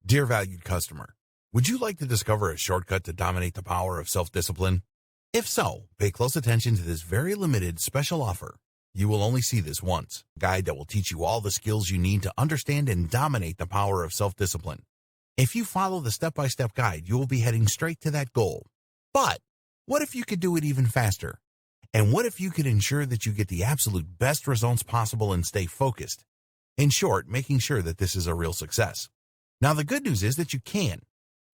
Dear valued customer, would you like to discover a shortcut to dominate the power of self-discipline? If so, pay close attention to this very limited special offer. You will only see this once. A guide that will teach you all the skills you need to understand and dominate the power of self-discipline. If you follow the step-by-step guide, you will be heading straight to that goal. But what if you could do it even faster? And what if you could ensure that you get the absolute best results possible and stay focused? In short, making sure that this is a real success. Now, the good news is that you can.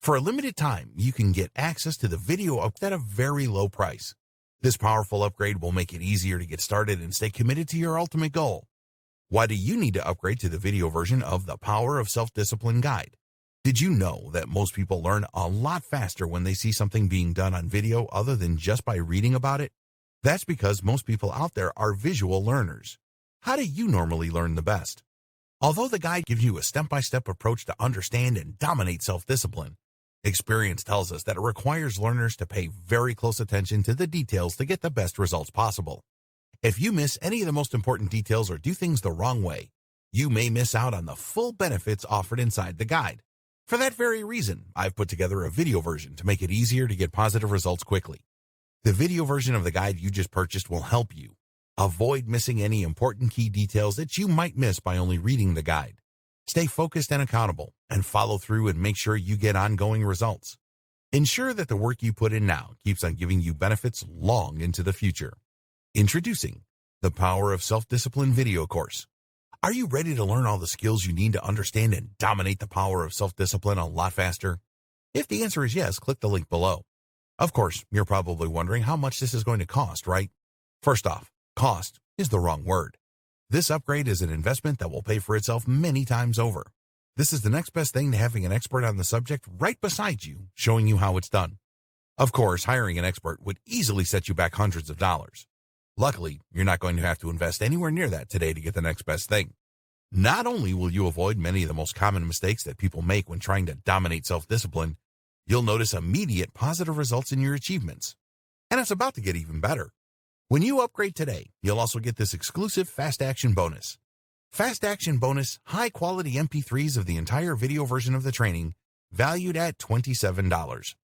For a limited time, you can get access to the video upgrade at a very low price. This powerful upgrade will make it easier to get started and stay committed to your ultimate goal. Why do you need to upgrade to the video version of the Power of Self-Discipline Guide? Did you know that most people learn a lot faster when they see something being done on video other than just by reading about it? That's because most people out there are visual learners. How do you normally learn the best? Although the guide gives you a step-by-step approach to understand and dominate self-discipline, experience tells us that it requires learners to pay very close attention to the details to get the best results possible. If you miss any of the most important details or do things the wrong way, you may miss out on the full benefits offered inside the guide. For that very reason, I've put together a video version to make it easier to get positive results quickly. The video version of the guide you just purchased will help you avoid missing any important key details that you might miss by only reading the guide. Stay focused and accountable, and follow through and make sure you get ongoing results. Ensure that the work you put in now keeps on giving you benefits long into the future. Introducing the Power of Self-Discipline video course. Are you ready to learn all the skills you need to understand and dominate the power of self-discipline a lot faster? If the answer is yes, click the link below. Of course, you're probably wondering how much this is going to cost, right? First off, cost is the wrong word. This upgrade is an investment that will pay for itself many times over. This is the next best thing to having an expert on the subject right beside you, showing you how it's done. Of course, hiring an expert would easily set you back hundreds of dollars. Luckily, you're not going to have to invest anywhere near that today to get the next best thing. Not only will you avoid many of the most common mistakes that people make when trying to dominate self-discipline, you'll notice immediate positive results in your achievements. And it's about to get even better. When you upgrade today, you'll also get this exclusive Fast Action bonus. Fast Action bonus, high-quality MP3s of the entire video version of the training, valued at $27.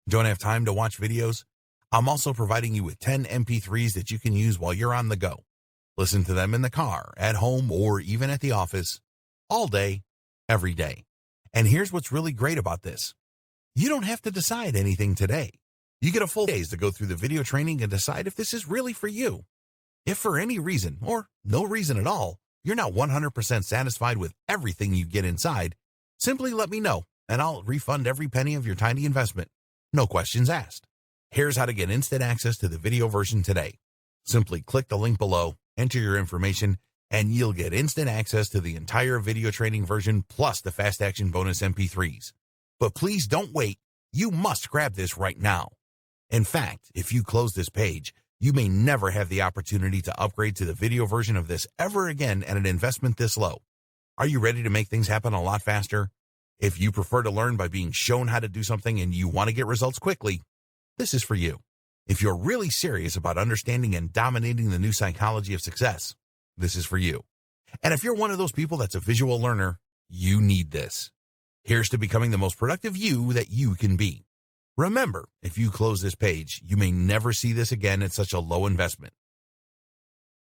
Don't have time to watch videos? I'm also providing you with 10 MP3s that you can use while you're on the go. Listen to them in the car, at home, or even at the office, all day, every day. And here's what's really great about this. You don't have to decide anything today. You get a full days to go through the video training and decide if this is really for you. If for any reason, or no reason at all, you're not 100% satisfied with everything you get inside, simply let me know, and I'll refund every penny of your tiny investment. No questions asked. Here's how to get instant access to the video version today. Simply click the link below, enter your information, and you'll get instant access to the entire video training version plus the Fast Action bonus MP3s. But please don't wait. You must grab this right now. In fact, if you close this page, you may never have the opportunity to upgrade to the video version of this ever again at an investment this low. Are you ready to make things happen a lot faster? If you prefer to learn by being shown how to do something and you want to get results quickly, this is for you. If you're really serious about understanding and dominating the new psychology of success, this is for you. And if you're one of those people that's a visual learner, you need this. Here's to becoming the most productive you that you can be. Remember, if you close this page, you may never see this again at such a low investment.